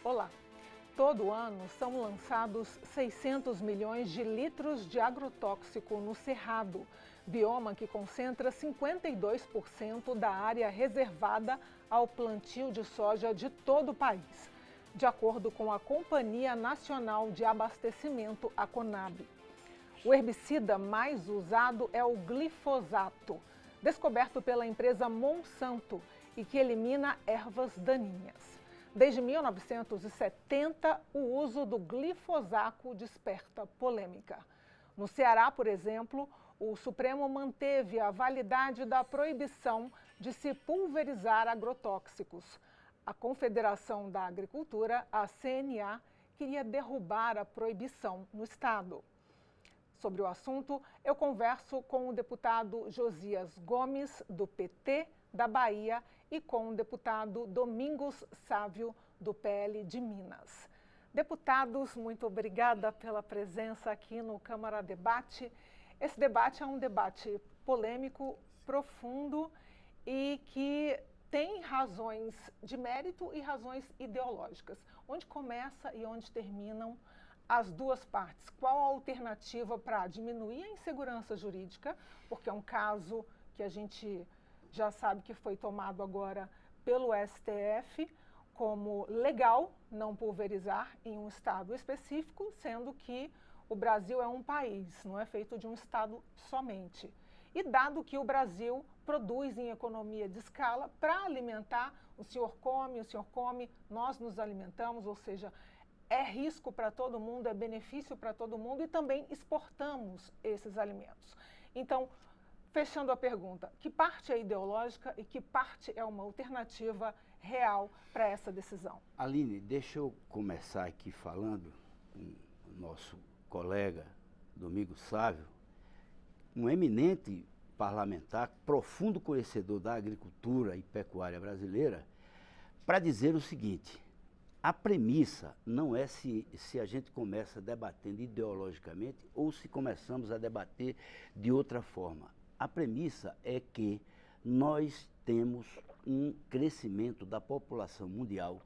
Olá! Todo ano são lançados 600 milhões de litros de agrotóxico no Cerrado, bioma que concentra 52% da área reservada ao plantio de soja de todo o país, de acordo com a Companhia Nacional de Abastecimento, a Conab. O herbicida mais usado é o glifosato, descoberto pela empresa Monsanto e que elimina ervas daninhas. Desde 1970, o uso do glifosato desperta polêmica. No Ceará, por exemplo, o Supremo manteve a validade da proibição de se pulverizar agrotóxicos. A Confederação da Agricultura, a CNA, queria derrubar a proibição no estado. Sobre o assunto, eu converso com o deputado Josias Gomes, do PT da Bahia, e com o deputado Domingos Sávio, do PL de Minas. Deputados, muito obrigada pela presença aqui no Câmara Debate. Esse debate é um debate polêmico, profundo e que tem razões de mérito e razões ideológicas. Onde começa e onde terminam as duas partes? Qual a alternativa para diminuir a insegurança jurídica? Porque é um caso que a gente já sabe que foi tomado agora pelo STF como legal não pulverizar em um estado específico, sendo que o Brasil é um país, não é feito de um estado somente. E dado que o Brasil produz em economia de escala para alimentar, o senhor come, nós nos alimentamos, ou seja, é risco para todo mundo, é benefício para todo mundo e também exportamos esses alimentos. Então, fechando a pergunta, que parte é ideológica e que parte é uma alternativa real para essa decisão? Aline, deixa eu começar aqui falando com o nosso colega Domingos Sávio, um eminente parlamentar, profundo conhecedor da agricultura e pecuária brasileira, para dizer o seguinte: a premissa não é se a gente começa debatendo ideologicamente ou se começamos a debater de outra forma. A premissa é que nós temos um crescimento da população mundial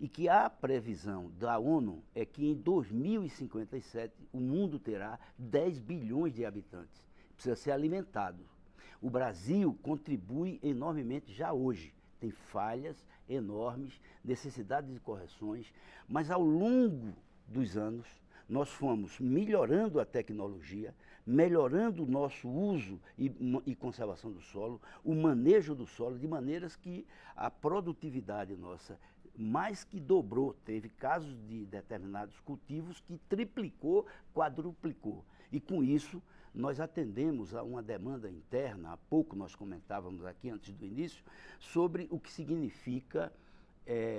e que a previsão da ONU é que em 2057 o mundo terá 10 bilhões de habitantes. Precisa ser alimentado. O Brasil contribui enormemente já hoje. Tem falhas enormes, necessidades de correções, mas ao longo dos anos nós fomos melhorando a tecnologia, melhorando o nosso uso e conservação do solo, o manejo do solo, de maneiras que a produtividade nossa mais que dobrou. Teve casos de determinados cultivos que triplicou, quadruplicou. E com isso nós atendemos a uma demanda interna. Há pouco nós comentávamos aqui, antes do início, sobre o que significa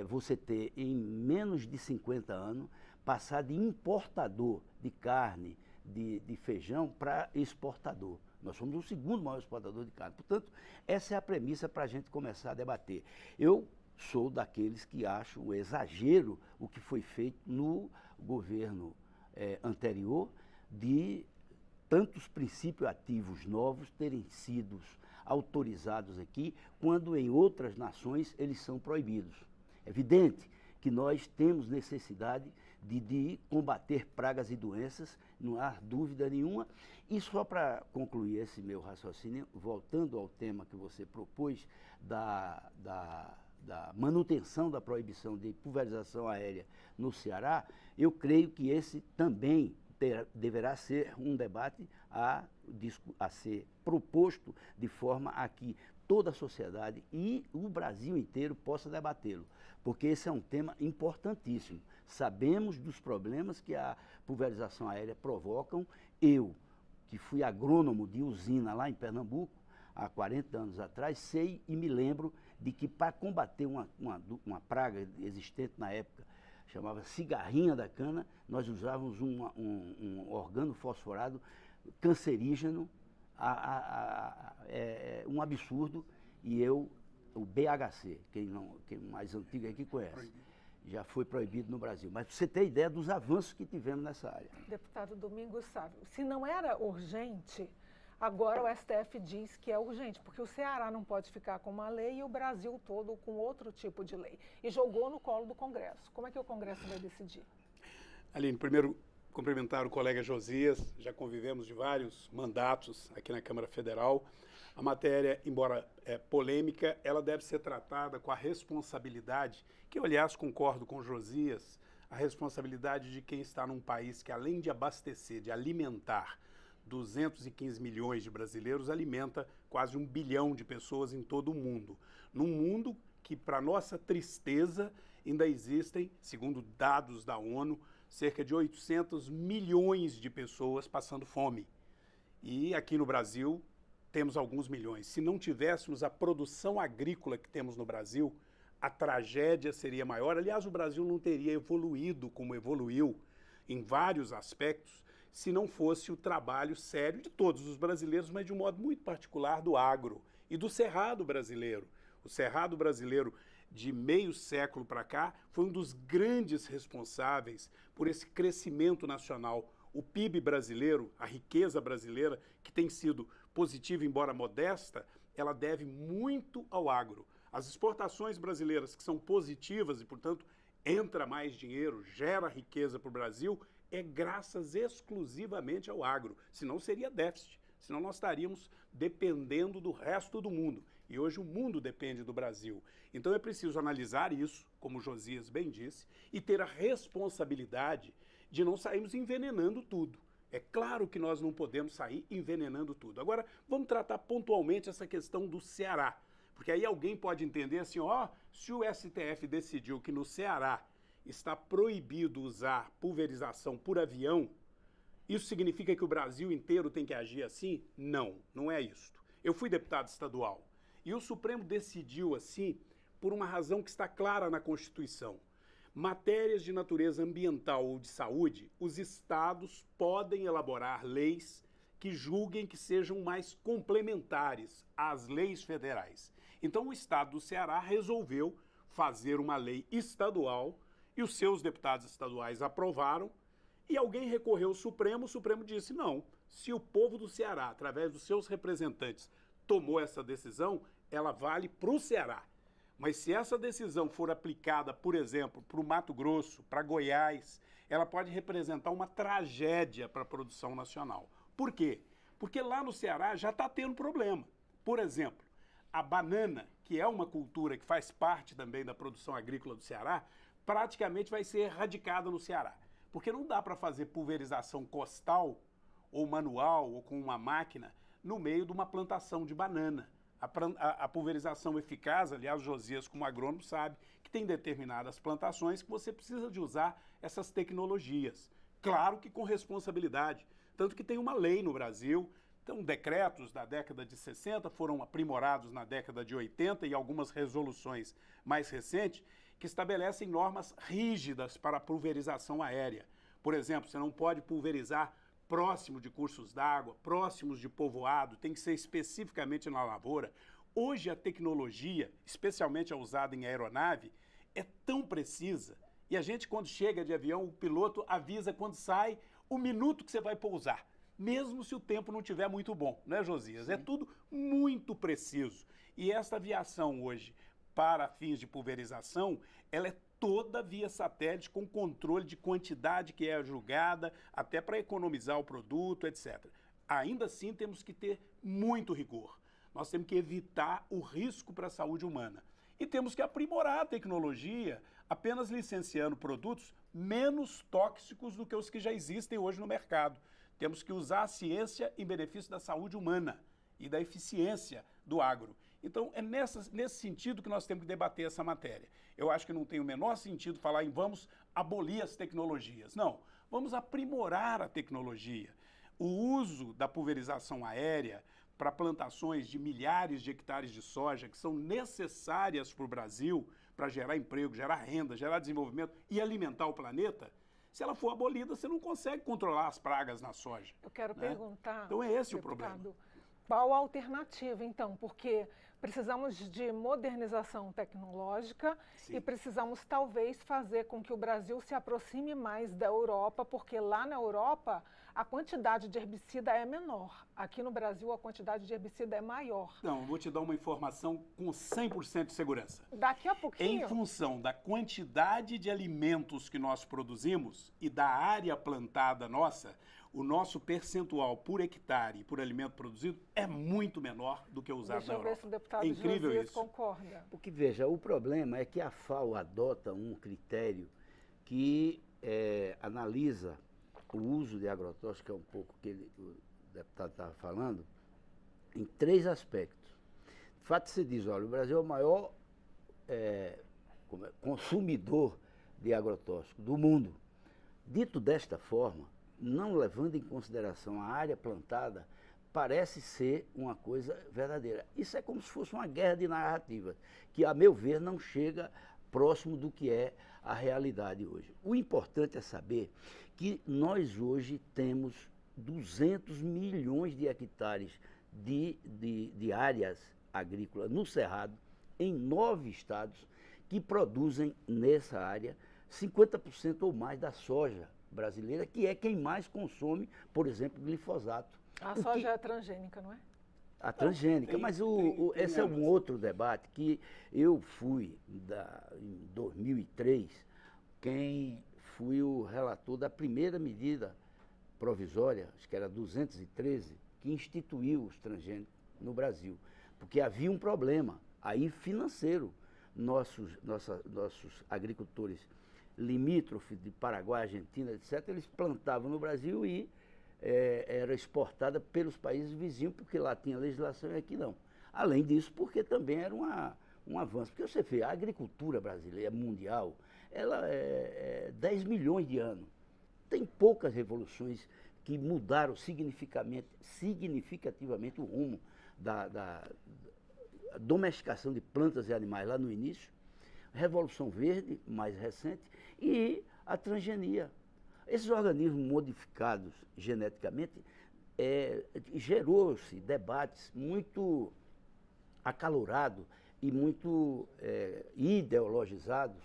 você ter, em menos de 50 anos, passar de importador de carne, de feijão, para exportador. Nós somos o segundo maior exportador de carne. Portanto, essa é a premissa para a gente começar a debater. Eu sou daqueles que acham um exagero o que foi feito no governo anterior, de tantos princípios ativos novos terem sido autorizados aqui, quando em outras nações eles são proibidos. É evidente que nós temos necessidade de combater pragas e doenças, não há dúvida nenhuma. E só para concluir esse meu raciocínio, voltando ao tema que você propôs da manutenção da proibição de pulverização aérea no Ceará, eu creio que esse também deverá ser um debate a ser proposto de forma a que toda a sociedade e o Brasil inteiro possa debatê-lo, porque esse é um tema importantíssimo. Sabemos dos problemas que a pulverização aérea provocam. Eu, que fui agrônomo de usina lá em Pernambuco, há 40 anos atrás, sei e me lembro de que para combater uma praga existente na época, chamava cigarrinha da cana, nós usávamos um organofosforado cancerígeno, um absurdo, e o BHC, quem mais antigo aqui conhece, já foi proibido no Brasil. Mas você tem ideia dos avanços que tivemos nessa área. Deputado Domingos Sávio, se não era urgente Agora o STF diz que é urgente, porque o Ceará não pode ficar com uma lei e o Brasil todo com outro tipo de lei. E jogou no colo do Congresso. Como é que o Congresso vai decidir? Aline, primeiro cumprimentar o colega Josias, já convivemos de vários mandatos aqui na Câmara Federal. A matéria, embora polêmica, ela deve ser tratada com a responsabilidade, que eu, aliás, concordo com Josias, a responsabilidade de quem está num país que, além de abastecer, de alimentar 215 milhões de brasileiros, alimenta quase 1 bilhão de pessoas em todo o mundo. Num mundo que, para nossa tristeza, ainda existem, segundo dados da ONU, cerca de 800 milhões de pessoas passando fome. E aqui no Brasil temos alguns milhões. Se não tivéssemos a produção agrícola que temos no Brasil, a tragédia seria maior. Aliás, o Brasil não teria evoluído como evoluiu em vários aspectos se não fosse o trabalho sério de todos os brasileiros, mas de um modo muito particular do agro e do cerrado brasileiro. O cerrado brasileiro, de meio século para cá, foi um dos grandes responsáveis por esse crescimento nacional. O PIB brasileiro, a riqueza brasileira, que tem sido positiva, embora modesta, ela deve muito ao agro. As exportações brasileiras, que são positivas e, portanto, entra mais dinheiro, gera riqueza para o Brasil, é graças exclusivamente ao agro. Senão seria déficit, senão nós estaríamos dependendo do resto do mundo. E hoje o mundo depende do Brasil. Então é preciso analisar isso, como o Josias bem disse, e ter a responsabilidade de não sairmos envenenando tudo. É claro que nós não podemos sair envenenando tudo. Agora, vamos tratar pontualmente essa questão do Ceará. Porque aí alguém pode entender assim, ó, se o STF decidiu que no Ceará está proibido usar pulverização por avião, isso significa que o Brasil inteiro tem que agir assim? Não, não é isso. Eu fui deputado estadual e o Supremo decidiu assim por uma razão que está clara na Constituição. Matérias de natureza ambiental ou de saúde, os estados podem elaborar leis que julguem que sejam mais complementares às leis federais. Então o estado do Ceará resolveu fazer uma lei estadual e os seus deputados estaduais aprovaram e alguém recorreu ao Supremo, o Supremo disse não, se o povo do Ceará, através dos seus representantes, tomou essa decisão, ela vale para o Ceará. Mas se essa decisão for aplicada, por exemplo, para o Mato Grosso, para Goiás, ela pode representar uma tragédia para a produção nacional. Por quê? Porque lá no Ceará já está tendo problema. Por exemplo, a banana, que é uma cultura que faz parte também da produção agrícola do Ceará, praticamente vai ser erradicada no Ceará. Porque não dá para fazer pulverização costal, ou manual, ou com uma máquina, no meio de uma plantação de banana. A pulverização eficaz, aliás, o Josias, como agrônomo, sabe que tem determinadas plantações que você precisa de usar essas tecnologias. Claro que com responsabilidade. Tanto que tem uma lei no Brasil, então decretos da década de 60 foram aprimorados na década de 80 e algumas resoluções mais recentes que estabelecem normas rígidas para a pulverização aérea. Por exemplo, você não pode pulverizar próximo de cursos d'água, próximos de povoado, tem que ser especificamente na lavoura. Hoje a tecnologia, especialmente a usada em aeronave, é tão precisa. E a gente, quando chega de avião, o piloto avisa quando sai o minuto que você vai pousar, mesmo se o tempo não estiver muito bom, né, Josias? Sim. É tudo muito preciso. E esta aviação hoje, para fins de pulverização, ela é toda via satélite com controle de quantidade que é julgada, até para economizar o produto, etc. Ainda assim, temos que ter muito rigor. Nós temos que evitar o risco para a saúde humana. E temos que aprimorar a tecnologia, apenas licenciando produtos menos tóxicos do que os que já existem hoje no mercado. Temos que usar a ciência em benefício da saúde humana e da eficiência do agro. Então, é nesse sentido que nós temos que debater essa matéria. Eu acho que não tem o menor sentido falar em vamos abolir as tecnologias. Não, vamos aprimorar a tecnologia. O uso da pulverização aérea para plantações de milhares de hectares de soja que são necessárias para o Brasil, para gerar emprego, gerar renda, gerar desenvolvimento e alimentar o planeta, se ela for abolida, você não consegue controlar as pragas na soja. Eu quero perguntar, então é esse deputado, o problema. Qual a alternativa, então? Porque precisamos de modernização tecnológica. Sim. E precisamos, talvez, fazer com que o Brasil se aproxime mais da Europa, porque lá na Europa a quantidade de herbicida é menor. Aqui no Brasil, a quantidade de herbicida é maior. Não, eu vou te dar uma informação com 100% de segurança. Daqui a pouquinho... Em função da quantidade de alimentos que nós produzimos e da área plantada nossa, o nosso percentual por hectare e por alimento produzido é muito menor do que o usado na Europa. Deixa eu ver se o deputado É incrível Josias isso. concorda. Porque, veja, o problema é que a FAO adota um critério que analisa o uso de agrotóxicos, que é um pouco que o deputado estava falando, em 3 aspectos. De fato, se diz, olha, o Brasil é o maior consumidor de agrotóxicos do mundo. Dito desta forma, não levando em consideração a área plantada, parece ser uma coisa verdadeira. Isso é como se fosse uma guerra de narrativas, que, a meu ver, não chega próximo do que é a realidade hoje. O importante é saber que nós hoje temos 200 milhões de hectares de áreas agrícolas no Cerrado, em 9 estados, que produzem nessa área 50% ou mais da soja brasileira, que é quem mais consome, por exemplo, glifosato. A soja é transgênica, não é? A transgênica, mas esse é um outro debate que eu fui, em 2003, quem fui o relator da primeira medida provisória, acho que era 213, que instituiu os transgênicos no Brasil, porque havia um problema aí financeiro. Nossos agricultores limítrofes de Paraguai, Argentina, etc., eles plantavam no Brasil e era exportada pelos países vizinhos, porque lá tinha legislação e aqui não. Além disso, porque também era um avanço. Porque você vê, a agricultura brasileira mundial, ela é 10 milhões de anos. Tem poucas revoluções que mudaram significativamente o rumo da domesticação de plantas e animais lá no início, Revolução Verde, mais recente, e a transgenia. Esses organismos modificados geneticamente gerou-se debates muito acalorados e muito ideologizados,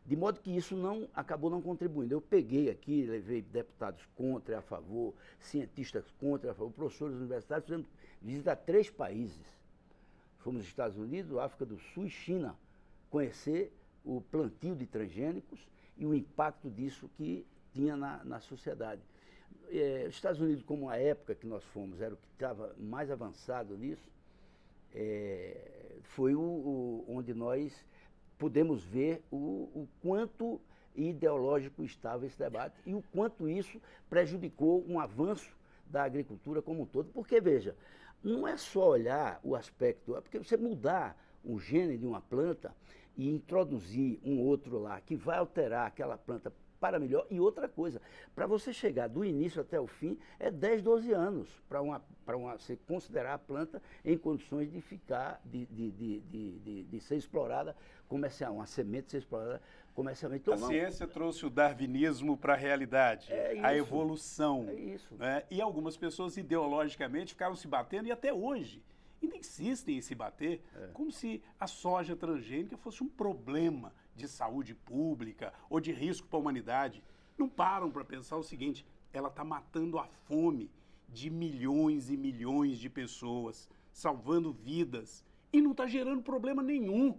de modo que isso acabou não contribuindo. Eu peguei aqui, levei deputados contra e a favor, cientistas contra e a favor, professores universitários, fizemos visita a 3 países. Fomos aos Estados Unidos, África do Sul e China, conhecer o plantio de transgênicos e o impacto disso que tinha na sociedade. Os Estados Unidos, como a época que nós fomos, era o que estava mais avançado nisso, foi onde nós pudemos ver o quanto ideológico estava esse debate e o quanto isso prejudicou um avanço da agricultura como um todo. Porque, veja, não é só olhar o aspecto, porque você mudar o gene de uma planta e introduzir um outro lá que vai alterar aquela planta para melhor. E outra coisa, para você chegar do início até o fim, é 10, 12 anos para você considerar a planta em condições de ficar, de ser explorada comercial, uma semente ser explorada comercialmente. Então, a ciência trouxe o darwinismo para a realidade, a evolução. É isso. Né? E algumas pessoas ideologicamente ficaram se batendo e até hoje ainda insistem em se bater, como se a soja transgênica fosse um problema de saúde pública ou de risco para a humanidade. Não param para pensar o seguinte: ela está matando a fome de milhões e milhões de pessoas, salvando vidas, e não está gerando problema nenhum.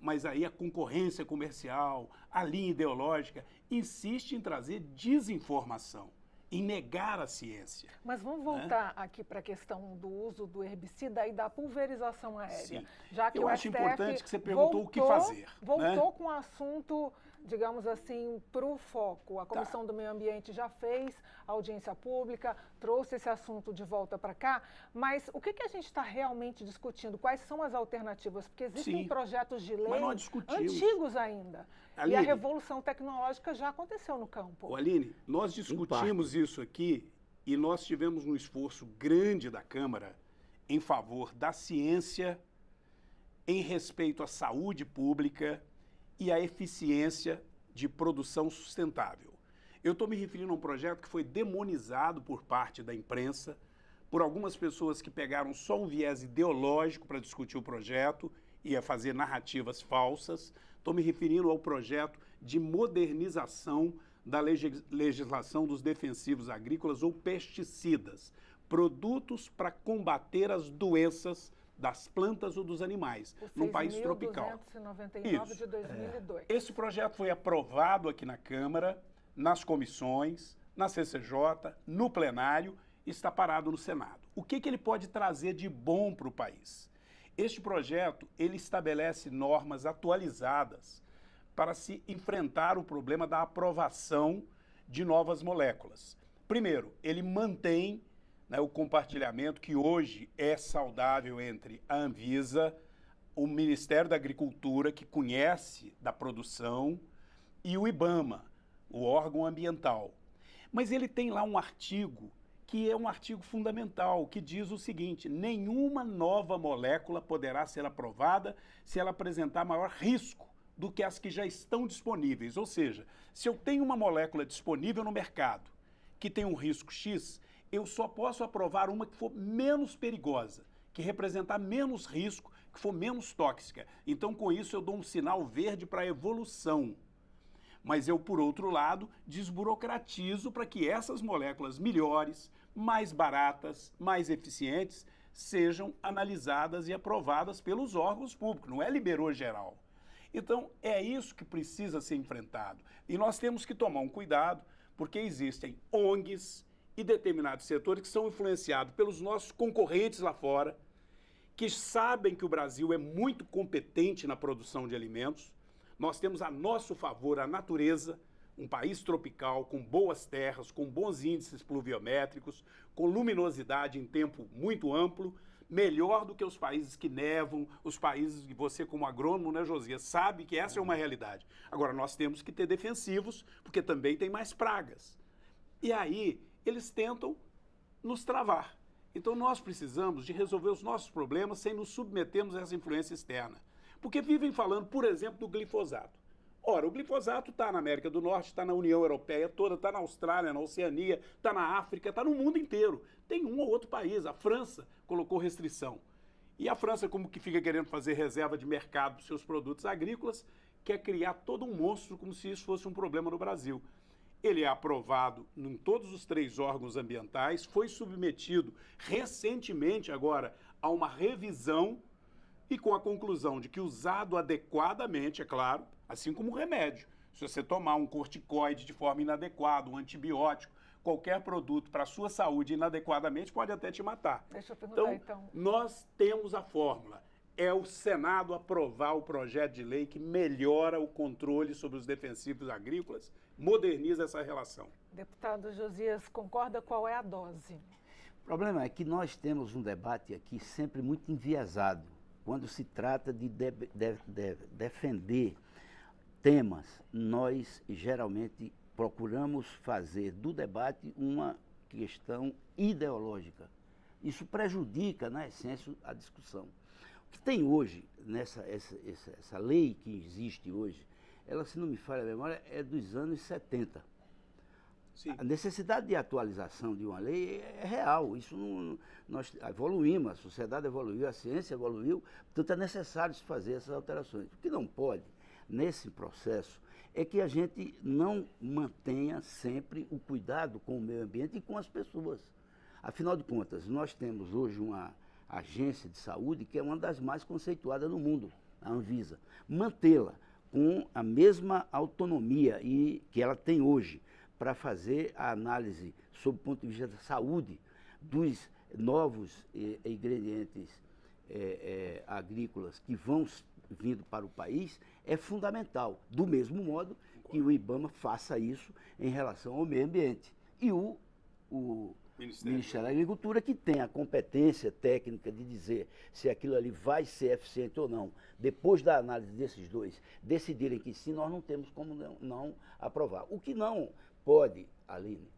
Mas aí a concorrência comercial, a linha ideológica, insiste em trazer desinformação, em negar a ciência. Mas vamos voltar aqui para a questão do uso do herbicida e da pulverização aérea. Sim. Já que eu acho importante que você perguntou o que fazer. Voltou com o assunto, digamos assim, para o foco. A Comissão do Meio Ambiente já fez audiência pública, trouxe esse assunto de volta para cá, mas o que a gente está realmente discutindo? Quais são as alternativas? Porque existem projetos de lei antigos ainda. Aline, e a revolução tecnológica já aconteceu no campo. Aline, nós discutimos isso aqui e nós tivemos um esforço grande da Câmara em favor da ciência, em respeito à saúde pública e à eficiência de produção sustentável. Eu estou me referindo a um projeto que foi demonizado por parte da imprensa, por algumas pessoas que pegaram só um viés ideológico para discutir o projeto e a fazer narrativas falsas. Estou me referindo ao projeto de modernização da legislação dos defensivos agrícolas ou pesticidas, produtos para combater as doenças das plantas ou dos animais, num país tropical. 6.299 de 2002. Esse projeto foi aprovado aqui na Câmara, nas comissões, na CCJ, no plenário, e está parado no Senado. O que ele pode trazer de bom para o país? Este projeto, ele estabelece normas atualizadas para se enfrentar o problema da aprovação de novas moléculas. Primeiro, ele mantém, né, o compartilhamento que hoje é saudável entre a Anvisa, o Ministério da Agricultura, que conhece da produção, e o IBAMA, o órgão ambiental. Mas ele tem lá um artigo que é um artigo fundamental, que diz o seguinte: nenhuma nova molécula poderá ser aprovada se ela apresentar maior risco do que as que já estão disponíveis. Ou seja, se eu tenho uma molécula disponível no mercado que tem um risco X, eu só posso aprovar uma que for menos perigosa, que representar menos risco, que for menos tóxica. Então, com isso, eu dou um sinal verde para a evolução. Mas eu, por outro lado, desburocratizo para que essas moléculas melhores, mais baratas, mais eficientes, sejam analisadas e aprovadas pelos órgãos públicos, não é liberou geral. Então, é isso que precisa ser enfrentado. E nós temos que tomar um cuidado, porque existem ONGs e determinados setores que são influenciados pelos nossos concorrentes lá fora, que sabem que o Brasil é muito competente na produção de alimentos. Nós temos a nosso favor a natureza, um país tropical, com boas terras, com bons índices pluviométricos, com luminosidade em tempo muito amplo, melhor do que os países que nevam, os países que você, como agrônomo, né, Josias, sabe que essa é uma realidade. Agora, nós temos que ter defensivos, porque também tem mais pragas. E aí, eles tentam nos travar. Então, nós precisamos de resolver os nossos problemas sem nos submetermos a essa influência externa. Porque vivem falando, por exemplo, do glifosato. Ora, o glifosato está na América do Norte, está na União Europeia toda, está na Austrália, na Oceania, está na África, está no mundo inteiro. Tem um ou outro país, a França colocou restrição. E a França, como que fica querendo fazer reserva de mercado dos seus produtos agrícolas, quer criar todo um monstro como se isso fosse um problema no Brasil. Ele é aprovado em todos os 3 órgãos ambientais, foi submetido recentemente agora a uma revisão e com a conclusão de que usado adequadamente, é claro, assim como o remédio. Se você tomar um corticoide de forma inadequada, um antibiótico, qualquer produto para a sua saúde inadequadamente pode até te matar. Deixa eu perguntar então. Nós temos a fórmula. É o Senado aprovar o projeto de lei que melhora o controle sobre os defensivos agrícolas, moderniza essa relação. Deputado Josias, concorda qual é a dose? O problema é que nós temos um debate aqui sempre muito enviesado, quando se trata de defender temas. Nós geralmente procuramos fazer do debate uma questão ideológica. Isso prejudica, na essência, a discussão. O que tem hoje, essa lei que existe hoje, ela, se não me falha a memória, é dos anos 70. Sim. A necessidade de atualização de uma lei é real. Isso não, nós evoluímos, a sociedade evoluiu, a ciência evoluiu, portanto é necessário se fazer essas alterações. O que não pode, nesse processo, é que a gente não mantenha sempre o cuidado com o meio ambiente e com as pessoas. Afinal de contas, nós temos hoje uma agência de saúde que é uma das mais conceituadas no mundo, a Anvisa. Mantê-la com a mesma autonomia que ela tem hoje para fazer a análise sob o ponto de vista da saúde dos novos ingredientes agrícolas que vão vindo para o país é fundamental, do mesmo modo que o IBAMA faça isso em relação ao meio ambiente. E o Ministério da Agricultura, que tem a competência técnica de dizer se aquilo ali vai ser eficiente ou não, depois da análise desses dois, decidirem que sim, nós não temos como não aprovar. O que não pode, Aline,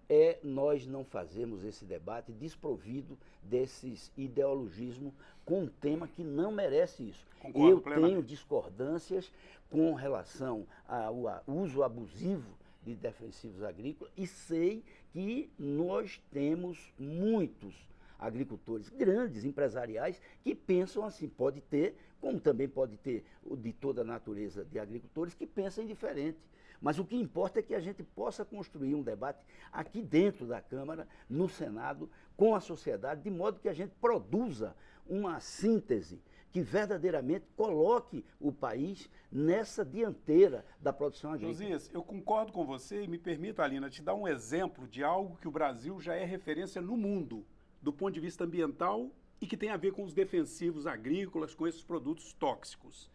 é nós não fazermos esse debate desprovido desses ideologismos com um tema que não merece isso. Eu tenho discordâncias com relação ao uso abusivo de defensivos agrícolas e sei que nós temos muitos agricultores grandes, empresariais, que pensam assim, pode ter, como também pode ter de toda a natureza de agricultores que pensam diferente. Mas o que importa é que a gente possa construir um debate aqui dentro da Câmara, no Senado, com a sociedade, de modo que a gente produza uma síntese que verdadeiramente coloque o país nessa dianteira da produção agrícola. Josias, eu concordo com você e me permita, Alina, te dar um exemplo de algo que o Brasil já é referência no mundo, do ponto de vista ambiental e que tem a ver com os defensivos agrícolas, com esses produtos tóxicos.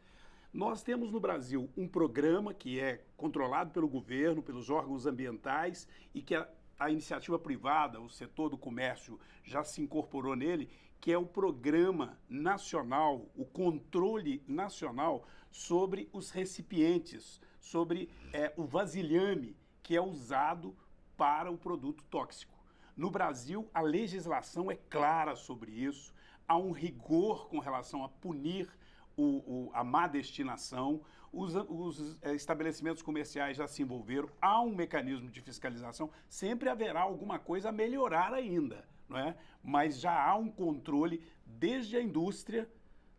Nós temos no Brasil um programa que é controlado pelo governo, pelos órgãos ambientais e que a iniciativa privada, o setor do comércio já se incorporou nele, que é o Programa Nacional, o controle nacional sobre os recipientes, sobre o vasilhame que é usado para o produto tóxico. No Brasil, a legislação é clara sobre isso, há um rigor com relação a punir a má destinação, os estabelecimentos comerciais já se envolveram, há um mecanismo de fiscalização, sempre haverá alguma coisa a melhorar ainda, não é? Mas já há um controle desde a indústria,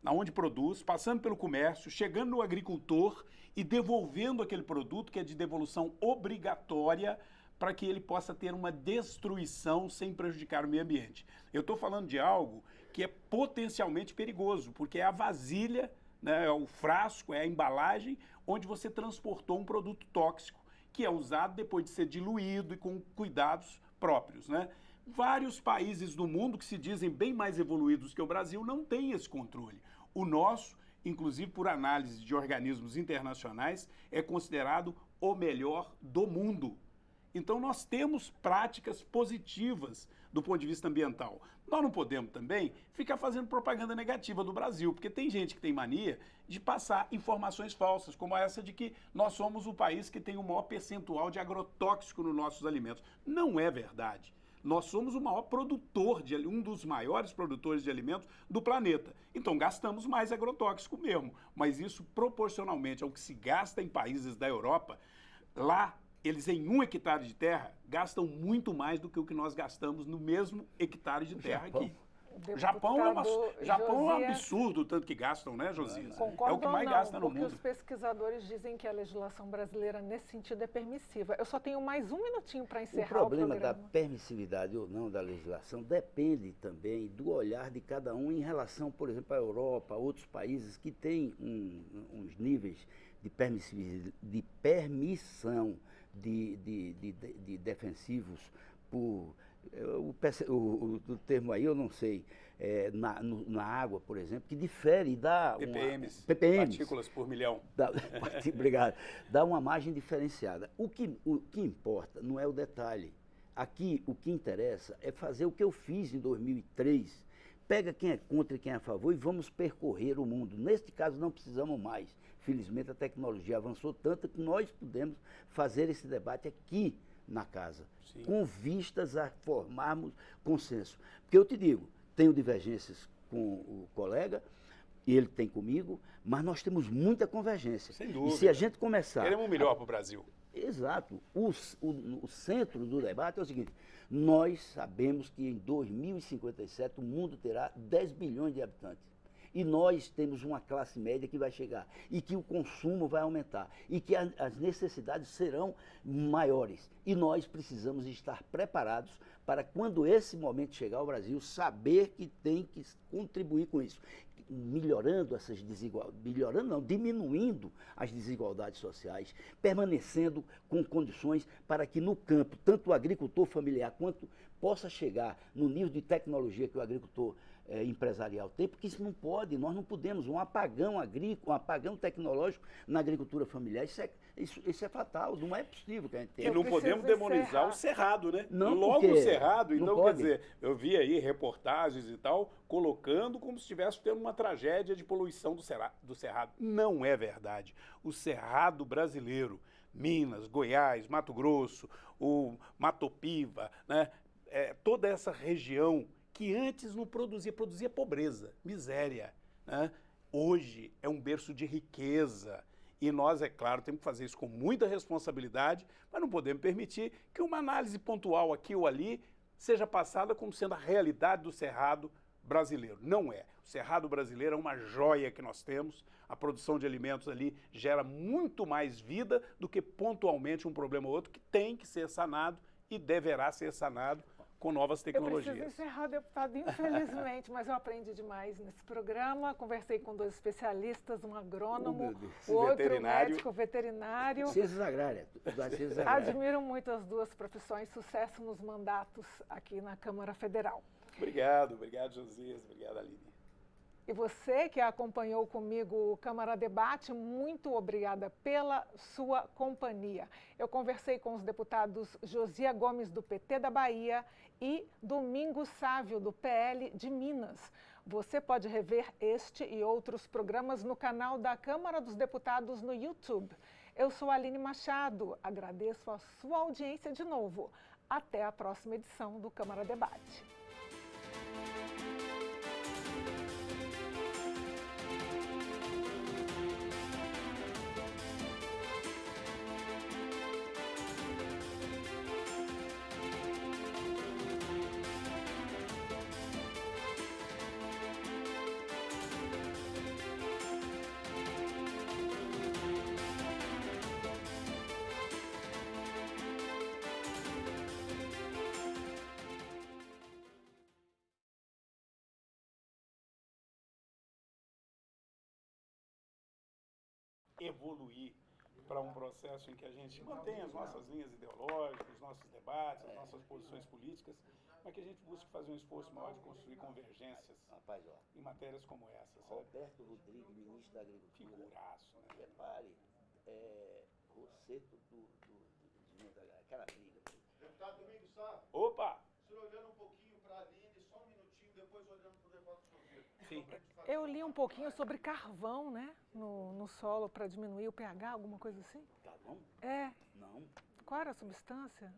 onde produz, passando pelo comércio, chegando no agricultor e devolvendo aquele produto que é de devolução obrigatória para que ele possa ter uma destruição sem prejudicar o meio ambiente. Eu estou falando de algo que é potencialmente perigoso, porque é a vasilha, né, é o frasco, é a embalagem onde você transportou um produto tóxico que é usado depois de ser diluído e com cuidados próprios, né? Vários países do mundo que se dizem bem mais evoluídos que o Brasil não têm esse controle. O nosso, inclusive por análise de organismos internacionais, é considerado o melhor do mundo. Então nós temos práticas positivas do ponto de vista ambiental. Nós não podemos também ficar fazendo propaganda negativa do Brasil, porque tem gente que tem mania de passar informações falsas, como essa de que nós somos o país que tem o maior percentual de agrotóxico nos nossos alimentos. Não é verdade. Nós somos o maior produtor, um dos maiores produtores de alimentos do planeta. Então gastamos mais agrotóxico mesmo, mas isso proporcionalmente ao que se gasta em países da Europa, lá eles em 1 hectare de terra gastam muito mais do que o que nós gastamos no mesmo hectare de terra aqui. Japão é um absurdo o tanto que gastam, né, Josias? É o que mais gasta no mundo. Porque os pesquisadores dizem que a legislação brasileira, nesse sentido, é permissiva. Eu só tenho mais um minutinho para encerrar o programa. O problema da permissividade ou não da legislação depende também do olhar de cada um em relação, por exemplo, à Europa, a outros países que têm uns níveis de permissão de defensivos por... O termo aí eu não sei, na água, por exemplo, que difere da... ppms, partículas por milhão. Obrigado. Dá uma margem diferenciada. O que importa não é o detalhe. Aqui, o que interessa é fazer o que eu fiz em 2003. Pega quem é contra e quem é a favor e vamos percorrer o mundo. Neste caso, não precisamos mais. Felizmente, a tecnologia avançou tanto que nós podemos fazer esse debate aqui na casa, sim, com vistas a formarmos consenso. Porque eu te digo, tenho divergências com o colega, e ele tem comigo, mas nós temos muita convergência. Sem dúvida. E se a gente começar... Queremos o melhor para o Brasil. Exato. O centro do debate é o seguinte: nós sabemos que em 2057 o mundo terá 10 bilhões de habitantes. E nós temos uma classe média que vai chegar, e que o consumo vai aumentar, e que as necessidades serão maiores. E nós precisamos estar preparados para, quando esse momento chegar ao Brasil, saber que tem que contribuir com isso, melhorando essas desigualdades, diminuindo as desigualdades sociais, permanecendo com condições para que no campo, tanto o agricultor familiar quanto possa chegar no nível de tecnologia que o agricultor empresarial tem, porque isso não pode, nós não podemos, um apagão agrícola, um apagão tecnológico na agricultura familiar, isso é fatal, não é possível que a gente tenha. E não podemos demonizar o cerrado, né? Não, logo o cerrado, então quer dizer, eu vi aí reportagens e tal, colocando como se estivesse tendo uma tragédia de poluição do cerrado. Não é verdade. O cerrado brasileiro, Minas, Goiás, Mato Grosso, o Mato Piba, né? Toda essa região que antes não produzia pobreza, miséria, né? Hoje é um berço de riqueza. E nós, é claro, temos que fazer isso com muita responsabilidade, mas não podemos permitir que uma análise pontual aqui ou ali seja passada como sendo a realidade do cerrado brasileiro. Não é. O Cerrado brasileiro é uma joia que nós temos. A produção de alimentos ali gera muito mais vida do que pontualmente um problema ou outro que tem que ser sanado e deverá ser sanado com novas tecnologias. Eu preciso encerrar, deputado, infelizmente, mas eu aprendi demais nesse programa. Conversei com 2 especialistas, um agrônomo, o outro médico veterinário. Ciências agrárias. Ciências agrárias. Admiro muito as 2 profissões. Sucesso nos mandatos aqui na Câmara Federal. Obrigado, Josias, obrigado, Aline. E você que acompanhou comigo o Câmara Debate, muito obrigada pela sua companhia. Eu conversei com os deputados Josia Gomes, do PT da Bahia, e Domingos Sávio, do PL de Minas. Você pode rever este e outros programas no canal da Câmara dos Deputados no YouTube. Eu sou a Aline Machado, agradeço a sua audiência de novo. Até a próxima edição do Câmara Debate. Evoluir para um processo em que a gente mantém as nossas linhas ideológicas, os nossos debates, as nossas posições políticas, mas que a gente busque fazer um esforço maior de construir convergências em matérias como essa. Roberto Rodrigues, ministro da Agricultura. Figuraço, né? Repare, Rosseto de Minas Gerais, aquela briga. Deputado Domingos Sávio. Opa! O senhor olhando um pouquinho para a Aline, só um minutinho, depois olhando para o debate Josias. Sim. Eu li um pouquinho sobre carvão, né, no solo para diminuir o pH, alguma coisa assim? Carvão? É. Não. Qual era a substância?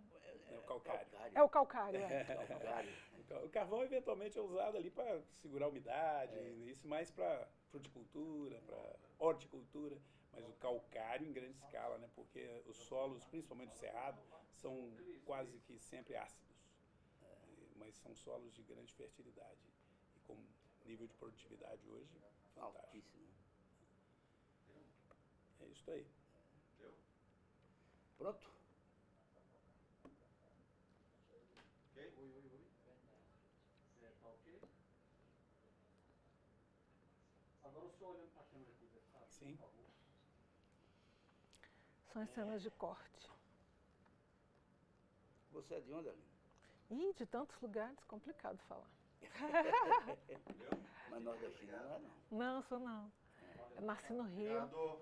É o calcário. É o calcário, é. O carvão eventualmente é usado ali para segurar a umidade, isso mais para fruticultura, para horticultura, mas o calcário em grande escala, né? Porque os solos, principalmente o cerrado, são quase que sempre ácidos, mas são solos de grande fertilidade e com nível de produtividade hoje fantástico. Altíssimo. É isso aí. Pronto? Ok? Tá ok? Agora o senhor olhando para a câmera aqui, deputado. Sim. Por favor. São as cenas de corte. Você é de onde, Aline? Ih, de tantos lugares, complicado falar. Mas nordestina não é, não. Não, sou não. Eu nasci no Rio. Vereador